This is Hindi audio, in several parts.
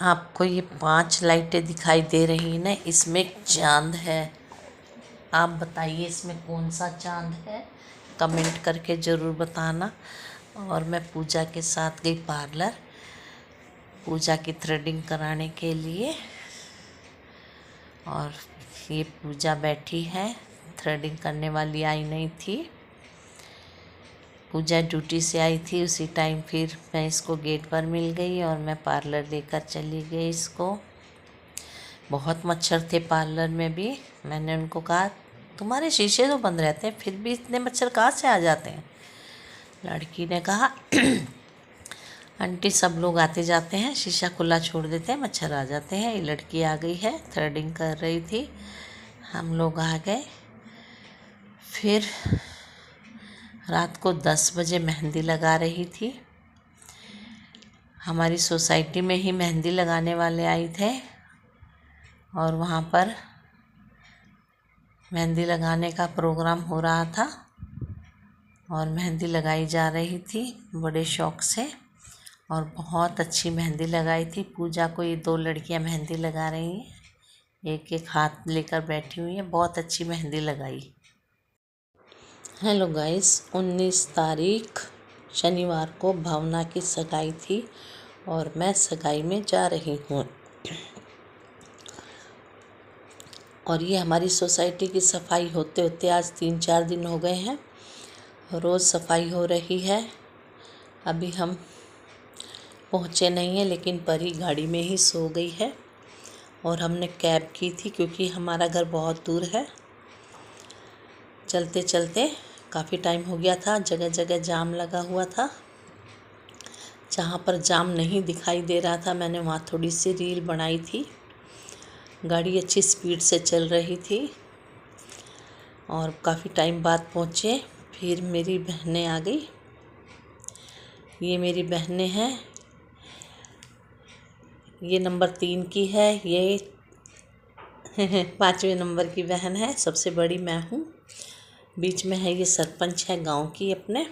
आपको ये 5 लाइटें दिखाई दे रही हैं ना, इसमें एक चाँद है। आप बताइए इसमें कौन सा चाँद है, कमेंट करके ज़रूर बताना। और मैं पूजा के साथ गई पार्लर, पूजा की थ्रेडिंग कराने के लिए। और ये पूजा बैठी है, थ्रेडिंग करने वाली आई नहीं थी। पूजा ड्यूटी से आई थी, उसी टाइम फिर मैं इसको गेट पर मिल गई और मैं पार्लर लेकर चली गई इसको। बहुत मच्छर थे पार्लर में भी। मैंने उनको कहा तुम्हारे शीशे तो बंद रहते हैं, फिर भी इतने मच्छर कहाँ से आ जाते हैं। लड़की ने कहा आंटी सब लोग आते जाते हैं, शीशा खुला छोड़ देते हैं, मच्छर आ जाते हैं। ये लड़की आ गई है, थ्रेडिंग कर रही थी, हम लोग आ गए। फिर रात को 10 बजे मेहंदी लगा रही थी। हमारी सोसाइटी में ही मेहंदी लगाने वाले आए थे और वहाँ पर मेहंदी लगाने का प्रोग्राम हो रहा था और मेहंदी लगाई जा रही थी बड़े शौक़ से। और बहुत अच्छी मेहंदी लगाई थी। पूजा को ये 2 लड़कियां मेहंदी लगा रही हैं, एक एक हाथ लेकर बैठी हुई हैं। बहुत अच्छी मेहंदी लगाई। हेलो गाइस, 19 तारीख शनिवार को भावना की सगाई थी और मैं सगाई में जा रही हूँ। और ये हमारी सोसाइटी की सफाई होते होते आज 3-4 दिन हो गए हैं। रोज़ सफाई हो रही है। अभी हम पहुँचे नहीं हैं, लेकिन परी गाड़ी में ही सो गई है। और हमने कैब की थी क्योंकि हमारा घर बहुत दूर है। चलते चलते काफ़ी टाइम हो गया था, जगह जगह जाम लगा हुआ था। जहाँ पर जाम नहीं दिखाई दे रहा था मैंने वहाँ थोड़ी सी रील बनाई थी। गाड़ी अच्छी स्पीड से चल रही थी और काफ़ी टाइम बाद पहुँचे। फिर मेरी बहनें आ गई। ये मेरी बहनें हैं, ये नंबर 3 की है, ये 5वें नंबर की बहन है, सबसे बड़ी मैं हूँ। बीच में है ये सरपंच है गांव की अपने।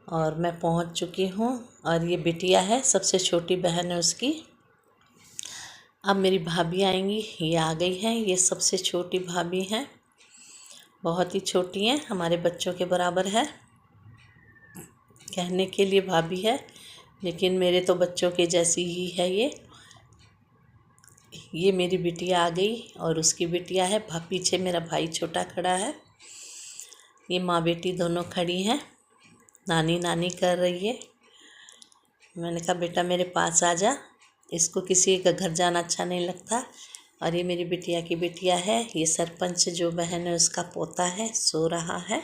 और मैं पहुँच चुकी हूँ। और ये बिटिया है, सबसे छोटी बहन है उसकी। अब मेरी भाभी आएंगी, ये आ गई हैं। ये सबसे छोटी भाभी हैं, बहुत ही छोटी हैं, हमारे बच्चों के बराबर है। कहने के लिए भाभी है, लेकिन मेरे तो बच्चों के जैसी ही है ये मेरी बिटिया आ गई और उसकी बिटिया है। पीछे मेरा भाई छोटा खड़ा है। ये माँ बेटी दोनों खड़ी हैं, नानी नानी कर रही है। मैंने कहा बेटा मेरे पास आ जा, इसको किसी का घर जाना अच्छा नहीं लगता। और ये मेरी बिटिया की बिटिया है। ये सरपंच जो बहन है उसका पोता है, सो रहा है।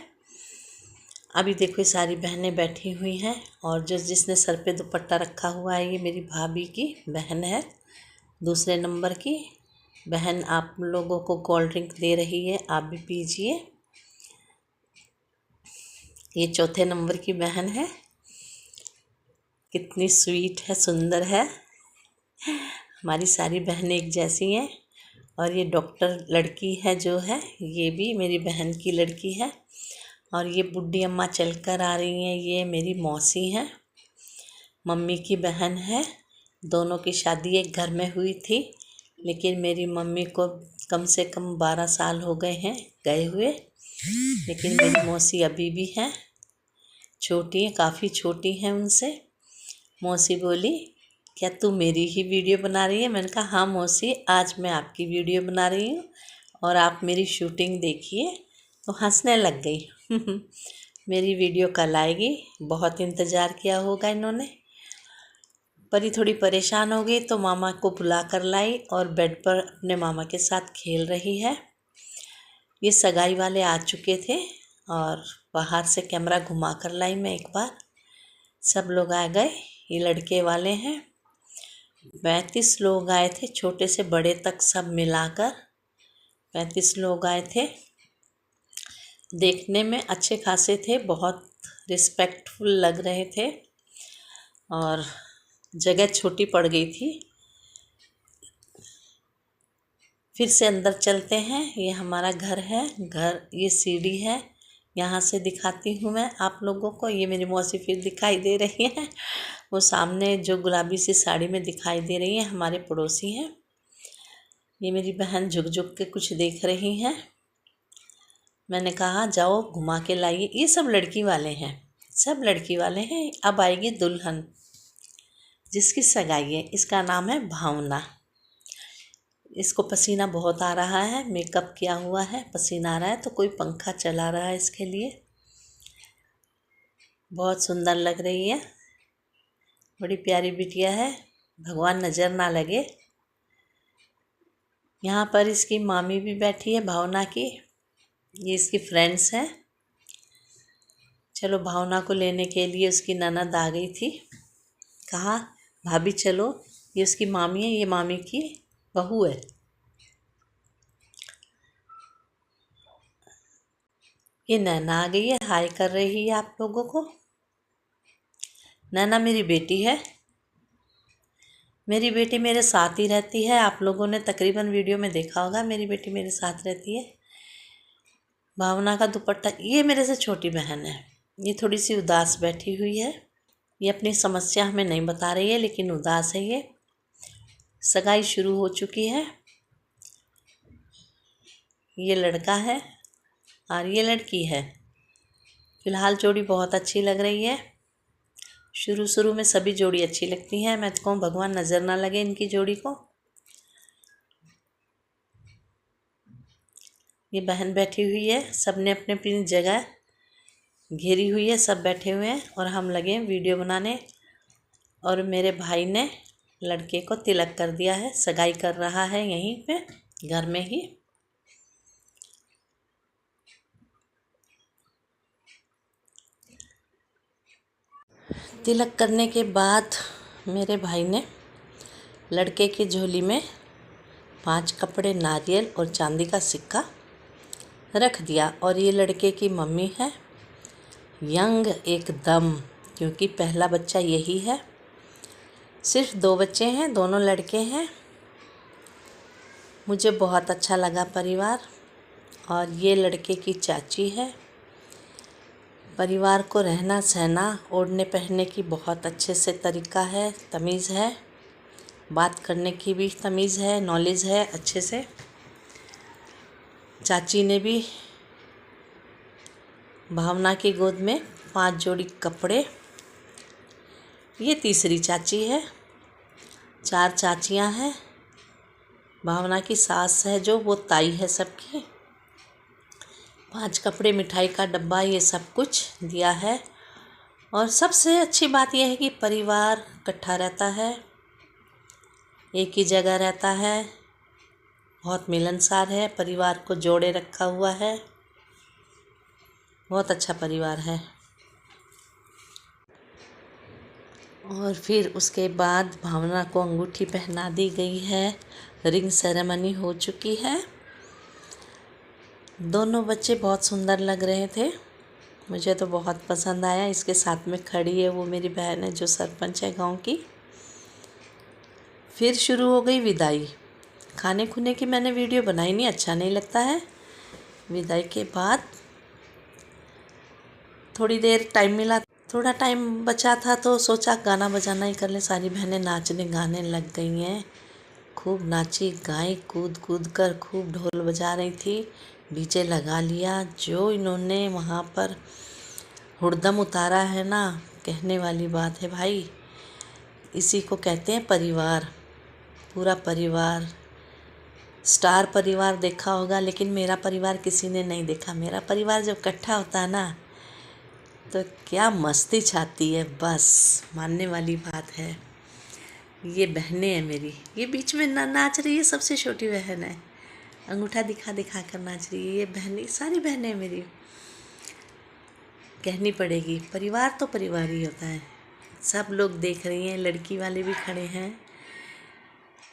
अभी देखो ये सारी बहनें बैठी हुई हैं। और जिसने सर पे दुपट्टा रखा हुआ है ये मेरी भाभी की बहन है, दूसरे नंबर की बहन। आप लोगों को कोल्ड ड्रिंक दे रही है, आप भी पीजिए। ये चौथे नंबर की बहन है, कितनी स्वीट है, सुंदर है। हमारी सारी बहनें एक जैसी हैं। और ये डॉक्टर लड़की है जो है, ये भी मेरी बहन की लड़की है। और ये बुढ़ी अम्मा चल कर आ रही हैं, ये मेरी मौसी हैं, मम्मी की बहन है। दोनों की शादी एक घर में हुई थी, लेकिन मेरी मम्मी को कम से कम 12 साल हो गए हैं गए हुए। लेकिन मेरी मौसी अभी भी हैं, छोटी हैं, काफ़ी छोटी हैं उनसे। मौसी बोली क्या तू मेरी ही वीडियो बना रही है? मैंने कहा हाँ मौसी, आज मैं आपकी वीडियो बना रही हूँ और आप मेरी शूटिंग देखिए। तो हंसने लग गई। मेरी वीडियो कल आएगी, बहुत इंतज़ार किया होगा इन्होंने। परी थोड़ी परेशान हो गई तो मामा को बुला कर लाई और बेड पर अपने मामा के साथ खेल रही है। ये सगाई वाले आ चुके थे और बाहर से कैमरा घुमा कर लाई मैं एक बार। सब लोग आ गए, ये लड़के वाले हैं। 35 लोग आए थे, छोटे से बड़े तक सब मिलाकर 35 लोग आए थे। देखने में अच्छे खासे थे, बहुत रिस्पेक्टफुल लग रहे थे। और जगह छोटी पड़ गई थी। फिर से अंदर चलते हैं। ये हमारा घर है, घर ये सीढ़ी है, यहाँ से दिखाती हूँ मैं आप लोगों को। ये मेरी मौसी फिर दिखाई दे रही है। वो सामने जो गुलाबी सी साड़ी में दिखाई दे रही है हमारे पड़ोसी हैं। ये मेरी बहन झुक झुक के कुछ देख रही हैं। मैंने कहा जाओ घुमा के लाइए। ये सब लड़की वाले हैं, सब लड़की वाले हैं। अब आएगी दुल्हन जिसकी सगाई है। इसका नाम है भावना। इसको पसीना बहुत आ रहा है, मेकअप किया हुआ है, पसीना आ रहा है, तो कोई पंखा चला रहा है इसके लिए। बहुत सुंदर लग रही है, बड़ी प्यारी बिटिया है, भगवान नज़र ना लगे। यहाँ पर इसकी मामी भी बैठी है भावना की, ये इसकी फ्रेंड्स हैं। चलो भावना को लेने के लिए उसकी ननद आ गई थी। कहा भाभी चलो, ये उसकी मामी है, ये मामी की बहू है। ये नैना आ गई है, हाय कर रही है आप लोगों को। नैना मेरी बेटी है, मेरी बेटी मेरे साथ ही रहती है। आप लोगों ने तकरीबन वीडियो में देखा होगा, मेरी बेटी मेरे साथ रहती है। भावना का दुपट्टा, ये मेरे से छोटी बहन है, ये थोड़ी सी उदास बैठी हुई है। ये अपनी समस्या हमें नहीं बता रही है लेकिन उदास है ये। सगाई शुरू हो चुकी है। ये लड़का है और ये लड़की है। फ़िलहाल जोड़ी बहुत अच्छी लग रही है। शुरू में सभी जोड़ी अच्छी लगती हैं। मैं तो कहूँ भगवान नज़र ना लगे इनकी जोड़ी को। ये बहन बैठी हुई है, सब ने अपने अपनी जगह घेरी हुई है, सब बैठे हुए हैं और हम लगे हैं वीडियो बनाने। और मेरे भाई ने लड़के को तिलक कर दिया है, सगाई कर रहा है यहीं पे घर में ही। तिलक करने के बाद मेरे भाई ने लड़के की झोली में 5 कपड़े, नारियल और चांदी का सिक्का रख दिया। और ये लड़के की मम्मी है, यंग एकदम, क्योंकि पहला बच्चा यही है। सिर्फ 2 बच्चे हैं, दोनों लड़के हैं। मुझे बहुत अच्छा लगा परिवार। और ये लड़के की चाची है। परिवार को रहना सहना, ओढ़ने पहनने की बहुत अच्छे से तरीका है, तमीज़ है, बात करने की भी तमीज़ है, नॉलेज है अच्छे से। चाची ने भी भावना की गोद में 5 जोड़ी कपड़े। ये तीसरी चाची है, 4 चाचियां हैं। भावना की सास है जो, वो ताई है सबकी। 5 कपड़े, मिठाई का डब्बा, ये सब कुछ दिया है। और सबसे अच्छी बात यह है कि परिवार इकट्ठा रहता है, एक ही जगह रहता है, बहुत मिलनसार है, परिवार को जोड़े रखा हुआ है। बहुत अच्छा परिवार है। और फिर उसके बाद भावना को अंगूठी पहना दी गई है, रिंग सेरेमनी हो चुकी है। दोनों बच्चे बहुत सुंदर लग रहे थे, मुझे तो बहुत पसंद आया। इसके साथ में खड़ी है वो मेरी बहन है जो सरपंच है गांव की। फिर शुरू हो गई विदाई। खाने खुने की मैंने वीडियो बनाई नहीं, अच्छा नहीं लगता है। विदाई के बाद थोड़ी देर टाइम मिला, थोड़ा टाइम बचा था तो सोचा गाना बजाना ही कर ले। सारी बहनें नाचने गाने लग गई हैं, खूब नाची गाई, कूद कूद कर खूब ढोल बजा रही थी, डीजे लगा लिया। जो इन्होंने वहाँ पर हुड़दम उतारा है ना, कहने वाली बात है भाई। इसी को कहते हैं परिवार, पूरा परिवार। स्टार परिवार देखा होगा लेकिन मेरा परिवार किसी ने नहीं देखा। मेरा परिवार जब इकट्ठा होता है ना तो क्या मस्ती छाती है, बस मानने वाली बात है। ये बहनें हैं मेरी, ये बीच में नाच रही है, सबसे छोटी बहन है, अंगूठा दिखा दिखा कर नाच रही है। ये बहनें, सारी बहनें मेरी। कहनी पड़ेगी, परिवार तो परिवार ही होता है। सब लोग देख रही हैं, लड़की वाले भी खड़े हैं,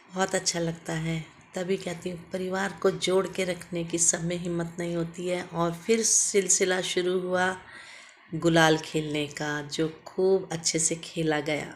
बहुत अच्छा लगता है। तभी कहती हूँ परिवार को जोड़ के रखने की सब में हिम्मत नहीं होती है। और फिर सिलसिला शुरू हुआ गुलाल खेलने का, जो खूब अच्छे से खेला गया।